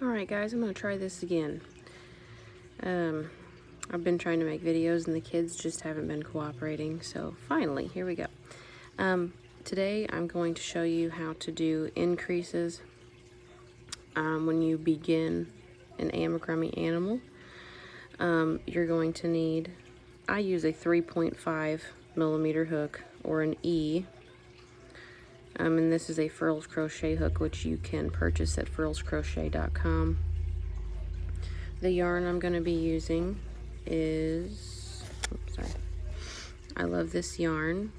Alright guys, I'm going to try this again. I've been trying to make videos and the kids just haven't been cooperating, so finally, here we go. Today I'm going to show you how to do increases when you begin an amigurumi animal. You're going to need, I use a 3.5 millimeter hook or an E. And this is a furls crochet hook, which you can purchase at furlscrochet.com. The yarn I'm going to be using is, I love this yarn.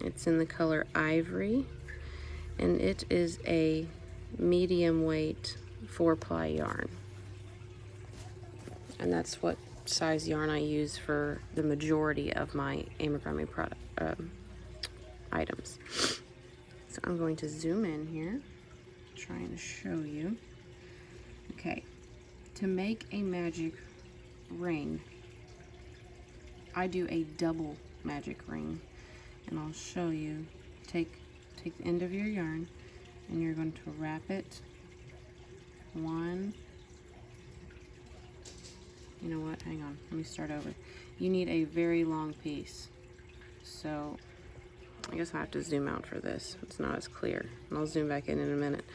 It's in the color ivory, and it is a medium weight 4-ply yarn. And that's what size yarn I use for the majority of my amigurumi product items. So I'm going to zoom in here, trying to show you. Okay, to make a magic ring, I do a double magic ring, and I'll show you. Take the end of your yarn, and you're going to wrap it one. You know what? Hang on. Let me start over. You need a very long piece, so I guess I have to zoom out for this. It's not as clear, and I'll zoom back in a minute.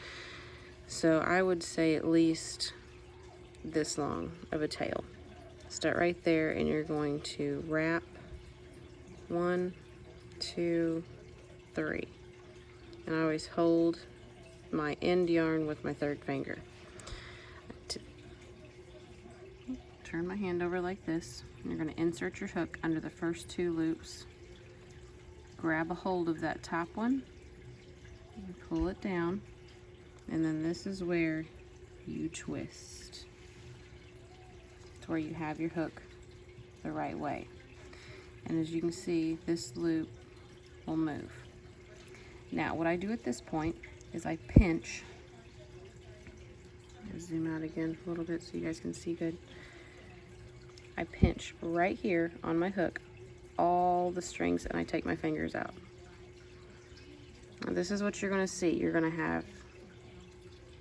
So I would say at least this long of a tail. Start right there, and you're going to wrap 1, 2, 3. And I always hold my end yarn with my third finger. Turn my hand over like this, and you're going to insert your hook under the first 2 loops. Grab a hold of that top one and pull it down, and then this is where you twist to where you have your hook the right way. And as you can see, this loop will move. Now what I do at this point is I pinch. I'll zoom out again a little bit so you guys can see good. I pinch right here on my hook all the strings, and I take my fingers out. Now this is what you're going to see. You're going to have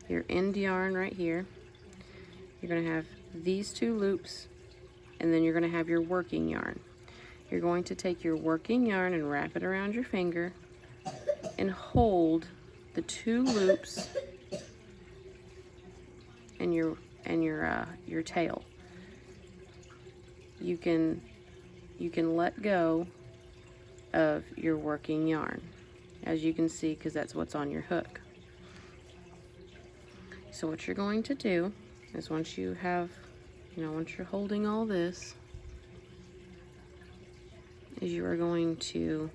your end yarn right here. You're going to have these 2 loops, and then you're going to have your working yarn. You're going to take your working yarn and wrap it around your finger and hold the 2 loops and your tail. You can let go of your working yarn, as you can see, because that's what's on your hook. So what you're going to do is once you have, once you're holding all this, is you are going to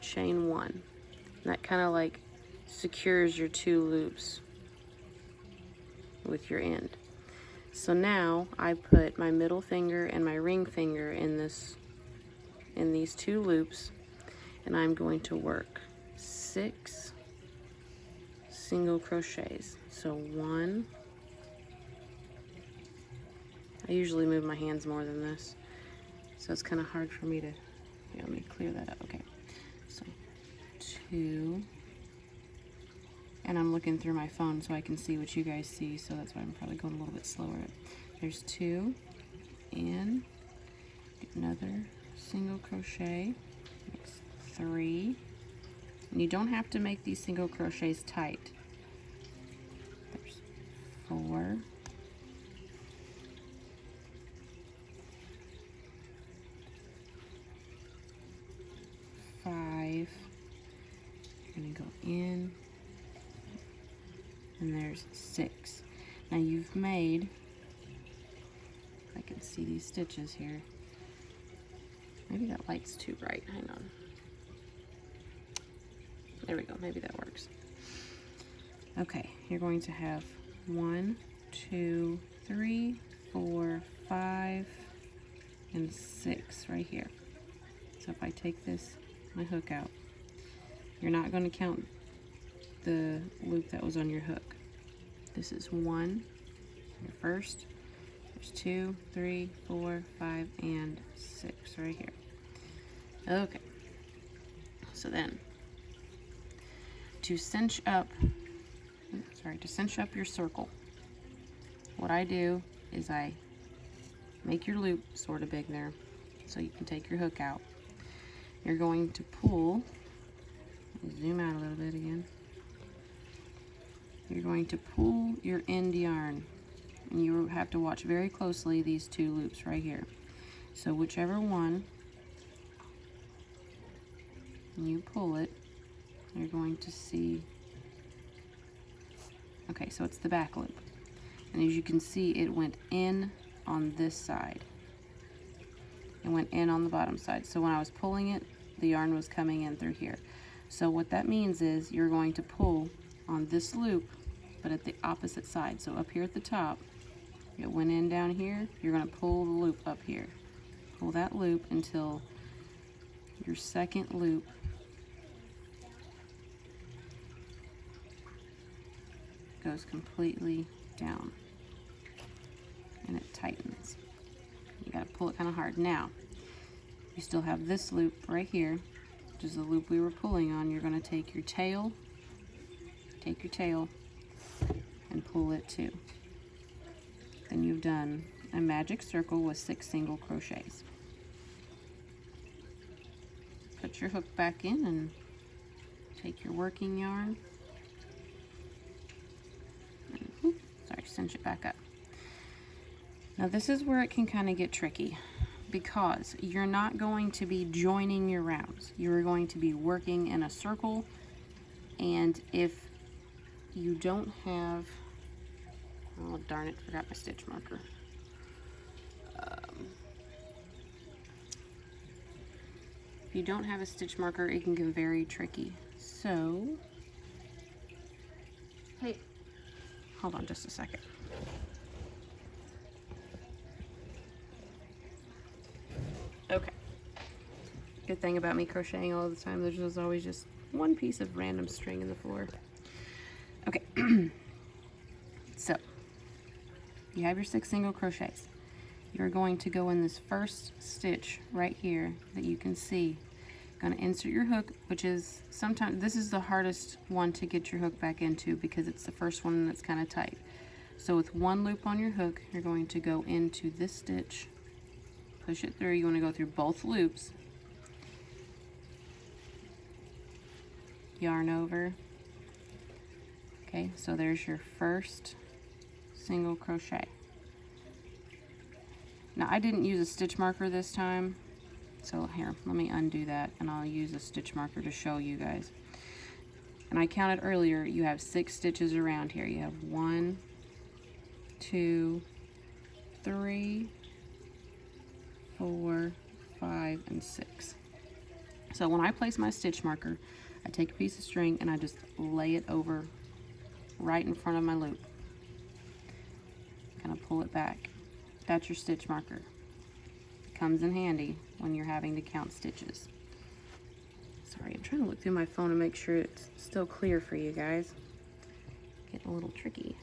chain 1. And that kind of like secures your 2 loops with your end. So now I put my middle finger and my ring finger in these 2 loops, and I'm going to work 6 single crochets. So 1. I usually move my hands more than this, so it's kind of hard for me to, let me clear that up. Okay, so 2, and I'm looking through my phone so I can see what you guys see, so that's why I'm probably going a little bit slower. There's 2, and another single crochet. Makes 3, and you don't have to make these single crochets tight. There's 4, 5. You're going to go in, and there's 6. Now you've made, I can see these stitches here. Maybe that light's too bright. Hang on. There we go. Maybe that works. Okay, you're going to have 1, 2, 3, 4, 5, and 6 right here. So if I take my hook out, you're not going to count the loop that was on your hook. This is 1, your first. There's 2, 3, 4, 5, and 6 right here. Okay, so then to cinch up, to cinch up your circle, what I do is I make your loop sort of big there so you can take your hook out. You're going to pull, zoom out a little bit again. You're going to pull your end yarn, and you have to watch very closely these two loops right here. So whichever one you pull it, you're going to see, okay, so it's the back loop. And as you can see, it went in on this side. It went in on the bottom side. So when I was pulling it, the yarn was coming in through here. So what that means is you're going to pull on this loop, but at the opposite side. So up here at the top, it went in down here, you're going to pull the loop up here. Pull that loop until your second loop goes completely down and it tightens. You got to pull it kind of hard. Now, you still have this loop right here, which is the loop we were pulling on. You're going to take your tail and pull it too. Then you've done a magic circle with 6 single crochets. Put your hook back in and take your working yarn and cinch it back up. Now this is where it can kind of get tricky, because you're not going to be joining your rounds. You're going to be working in a circle, and if you don't have, oh darn it, forgot my stitch marker. If you don't have a stitch marker, it can get very tricky. So, hey, hold on just a second. Okay. Good thing about me crocheting all the time, there's always just one piece of random string in the floor. Okay. So, you have your 6 single crochets. You're going to go in this first stitch right here that you can see. Going to insert your hook, which is sometimes, this is the hardest one to get your hook back into because it's the first one that's kind of tight. So with one loop on your hook, you're going to go into this stitch, push it through. You want to go through both loops, yarn over. Okay, so there's your first single crochet. Now I didn't use a stitch marker this time, so here, let me undo that and I'll use a stitch marker to show you guys. And I counted earlier, you have 6 stitches around here. You have 1, 2, 3, 4, 5, and 6. So when I place my stitch marker, I take a piece of string and I just lay it over right in front of my loop. Kind of pull it back. That's your stitch marker. It comes in handy when you're having to count stitches. Sorry, I'm trying to look through my phone to make sure it's still clear for you guys. Getting a little tricky.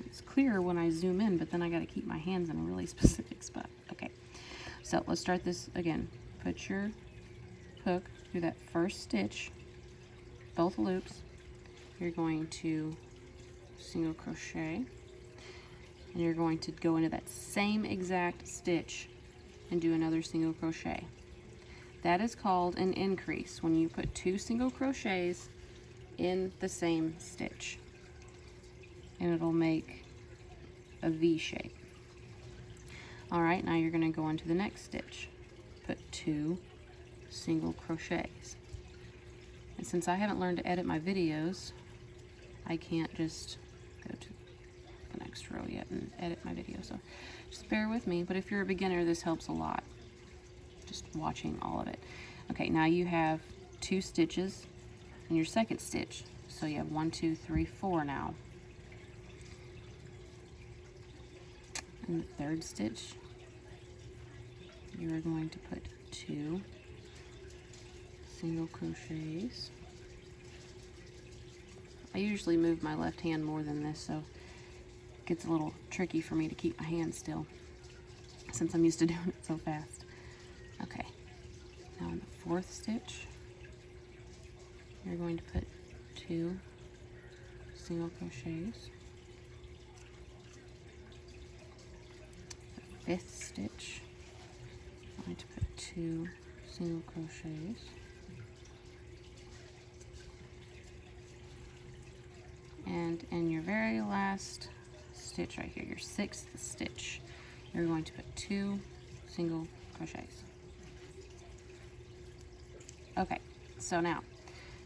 It's clearer when I zoom in, but then I got to keep my hands in a really specific spot. Okay, so let's start this again. Put your hook through that first stitch, both loops. You're going to single crochet, and you're going to go into that same exact stitch and do another single crochet. That is called an increase, when you put 2 single crochets in the same stitch, and it'll make a V shape. Alright, now you're going to go into the next stitch, put 2 single crochets. And since I haven't learned to edit my videos, I can't just go to the next row yet and edit my video, so just bear with me. But if you're a beginner, this helps a lot, just watching all of it. Okay, now you have 2 stitches in your second stitch, so you have 1, 2, 3, 4 now. In the third stitch, you are going to put 2 single crochets. I usually move my left hand more than this, so it gets a little tricky for me to keep my hand still since I'm used to doing it so fast. Okay, now in the fourth stitch, you're going to put 2 single crochets. fifth stitch, I'm going to put 2 single crochets. And in your very last stitch right here, your 6th stitch, you're going to put 2 single crochets. Okay, so now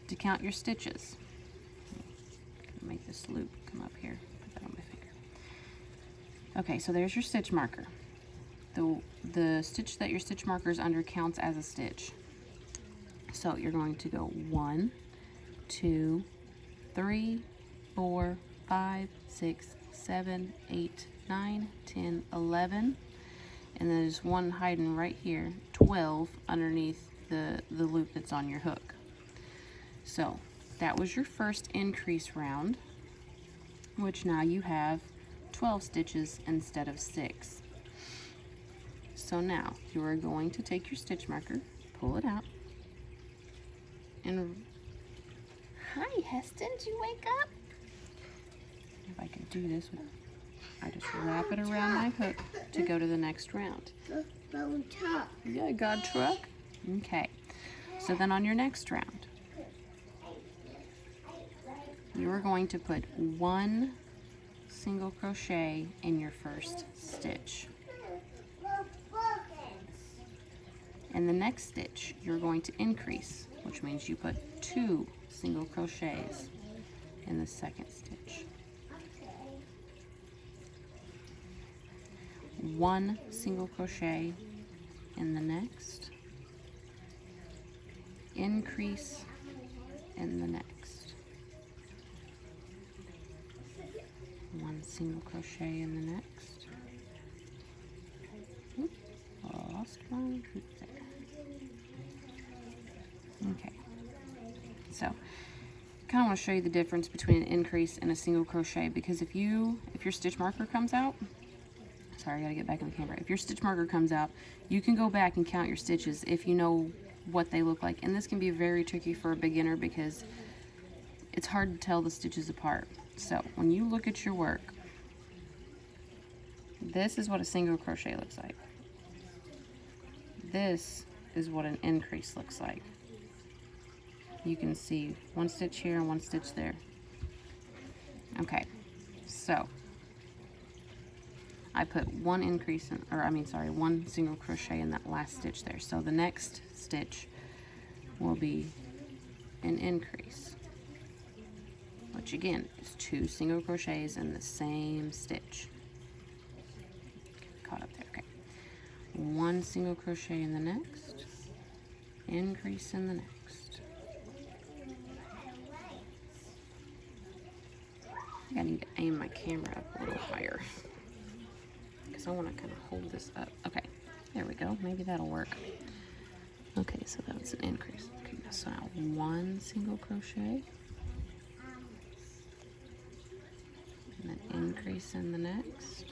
to count your stitches, make this loop come up here, put that on my finger. Okay, so there's your stitch marker. The stitch that your stitch marker is under counts as a stitch. So you're going to go 1, 2, 3, 4, 5, 6, 7, 8, 9, 10, 11, and then there's one hiding right here, 12 underneath the loop that's on your hook. So that was your first increase round, which now you have 12 stitches instead of 6. So now you are going to take your stitch marker, pull it out, and hi Heston, did you wake up? If I can do this, I just wrap it around my hook to go to the next round. Yeah, God truck. Okay, so then on your next round, you are going to put 1 single crochet in your first stitch. In the next stitch, you're going to increase, which means you put 2 single crochets in the second stitch. 1 single crochet in the next, increase in the next, 1 single crochet in the next. Oop, lost my hoop there. Okay, so kind of want to show you the difference between an increase and a single crochet, because if your stitch marker comes out, sorry, I gotta get back in the camera. If your stitch marker comes out, you can go back and count your stitches if you know what they look like. And this can be very tricky for a beginner because it's hard to tell the stitches apart. So when you look at your work, this is what a single crochet looks like. This is what an increase looks like. You can see 1 stitch here and 1 stitch there. Okay, so I put 1 increase in, or I mean, sorry, 1 single crochet in that last stitch there. So the next stitch will be an increase, which again is 2 single crochets in the same stitch. Caught up there, okay. 1 single crochet in the next, increase in the next. I need to aim my camera up a little higher because I want to kind of hold this up. Okay, there we go. Maybe that'll work. Okay, so that was an increase. Okay, so now 1 single crochet, and then increase in the next.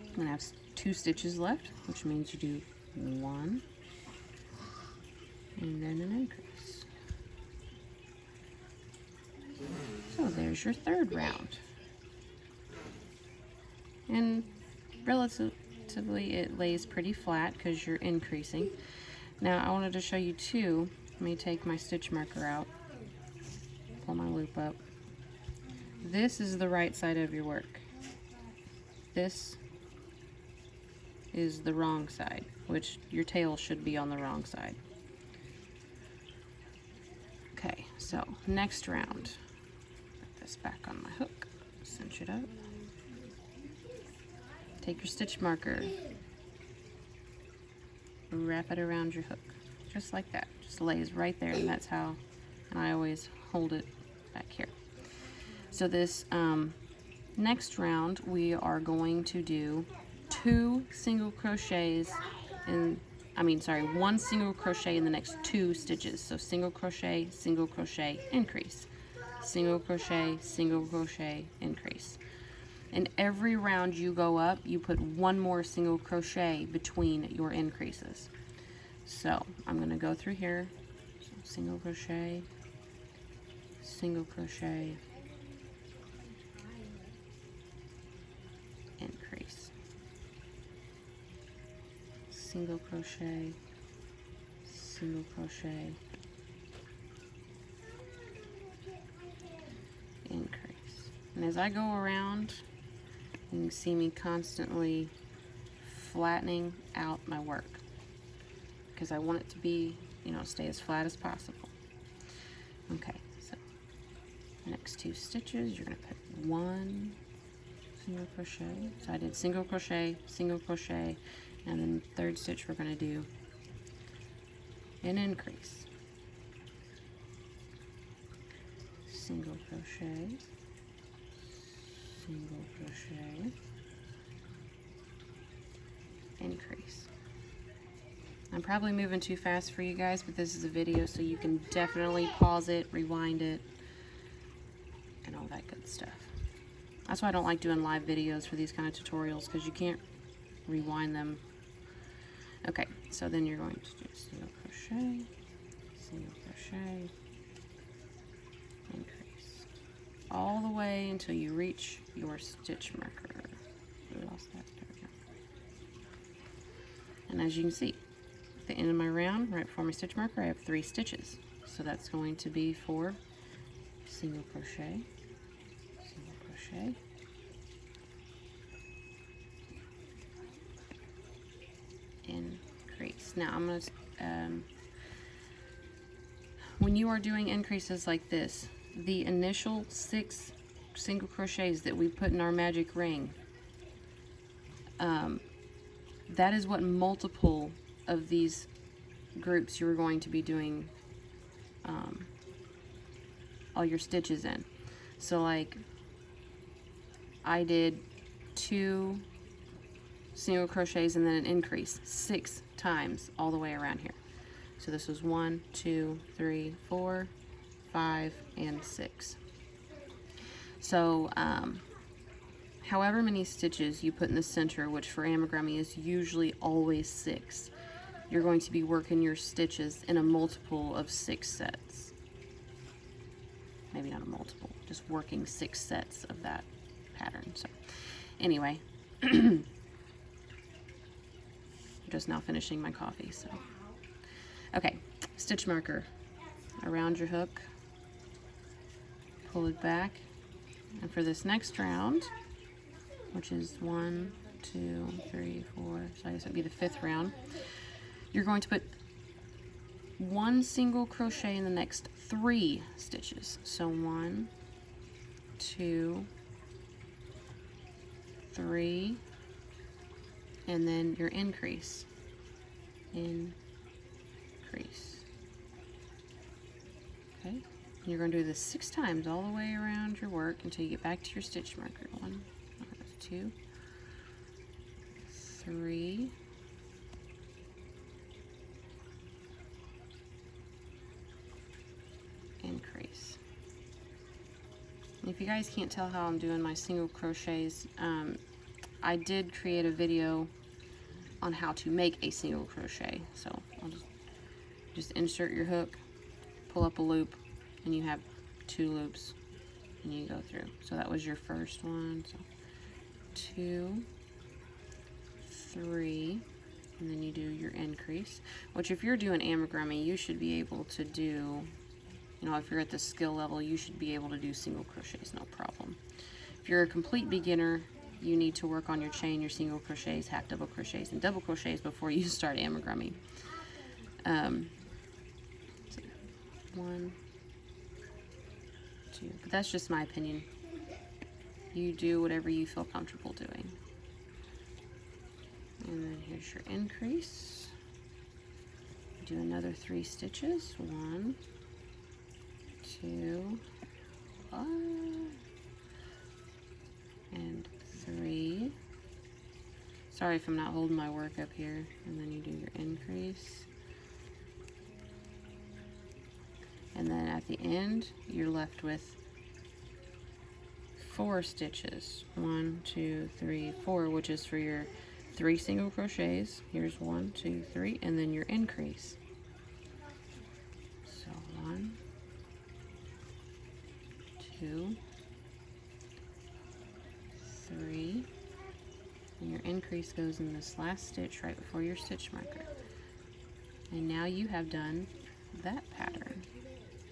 I'm going to have 2 stitches left, which means you do 1 and then an increase. So there's your 3rd round. And relatively it lays pretty flat because you're increasing. Now I wanted to show you too. Let me take my stitch marker out, pull my loop up. This is the right side of your work. This is the wrong side, which your tail should be on the wrong side. Okay, so next round. Put this back on my hook, cinch it up. Take your stitch marker, wrap it around your hook, just like that. Just lays right there, and that's how, and I always hold it back here. So this next round, we are going to do 2 single crochets in, one single crochet in the next 2 stitches. So single crochet, increase. Single crochet, increase. And every round you go up, you put 1 more single crochet between your increases. So I'm going to go through here, so single crochet, single crochet, single crochet, increase. And as I go around, you can see me constantly flattening out my work because I want it to be, you know, stay as flat as possible. Okay, so the next 2 stitches, you're going to put 1 single crochet. So I did single crochet, and then 3rd stitch we're going to do an increase. Single crochet, single crochet, increase. I'm probably moving too fast for you guys, but this is a video, so you can definitely pause it, rewind it, and all that good stuff. That's why I don't like doing live videos for these kind of tutorials, because you can't rewind them. Okay, so then you're going to do single crochet, increase, all the way until you reach your stitch marker. I lost that. There we go. And as you can see, at the end of my round, right before my stitch marker, I have 3 stitches. So that's going to be for single crochet, single crochet, increase. Now I'm going to, when you are doing increases like this, the initial 6 single crochets that we put in our magic ring, that is what multiple of these groups you're going to be doing all your stitches in. So like I did 2 single crochets and then an increase 6 times all the way around here. So this was 1, 2, 3, 4, 5, and 6. So however many stitches you put in the center, which for amigurumi is usually always 6, you're going to be working your stitches in a multiple of 6 sets. Maybe not a multiple, just working 6 sets of that pattern. So anyway, just now finishing my coffee. So okay, stitch marker around your hook, pull it back, and for this next round, which is 1, 2, 3, 4, so I guess it'd be the 5th round, you're going to put 1 single crochet in the next 3 stitches. So 1, 2, 3, and then your increase. Increase. Okay, and you're going to do this 6 times all the way around your work until you get back to your stitch marker. 1, 2, 3, increase. And if you guys can't tell how I'm doing my single crochets, I did create a video on how to make a single crochet. So I'll just insert your hook, pull up a loop, and you have 2 loops, and you go through. So that was your first one. So 2, 3, and then you do your increase, which if you're doing amigurumi, you should be able to do, you know, if you're at the skill level, you should be able to do single crochets, no problem. If you're a complete beginner, you need to work on your chain, your single crochets, half double crochets, and double crochets before you start amigurumi. So 1, 2, but that's just my opinion. You do whatever you feel comfortable doing. And then here's your increase. Do another 3 stitches. 1, 2, and 3. Sorry if I'm not holding my work up here. And then you do your increase. And then at the end, you're left with 4 stitches. 1, 2, 3, 4, which is for your 3 single crochets. Here's 1, 2, 3, and then your increase. So 1, 2, 3, And your increase goes in this last stitch right before your stitch marker. And now you have done that pattern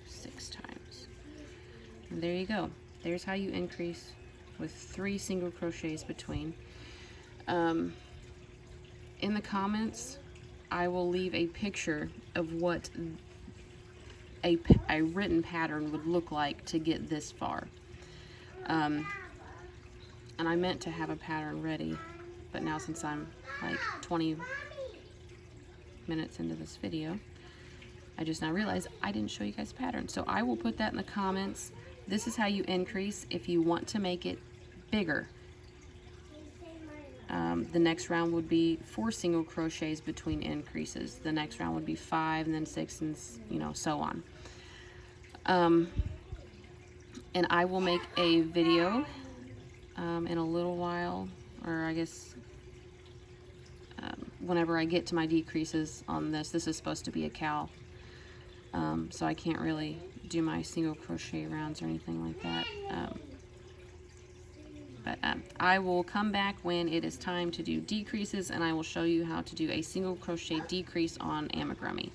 6 times. And there you go. There's how you increase with 3 single crochets between. In the comments, I will leave a picture of what a written pattern would look like to get this far. And I meant to have a pattern ready, but now since I'm like 20 minutes into this video, I just now realized I didn't show you guys a pattern. So I will put that in the comments. This is how you increase if you want to make it bigger. The next round would be 4 single crochets between increases. The next round would be 5, and then 6, and so on. And I will make a video in a little while, or I guess whenever I get to my decreases on this. This is supposed to be a cowl, so I can't really do my single crochet rounds or anything like that. But I will come back when it is time to do decreases, and I will show you how to do a single crochet decrease on amigurumi.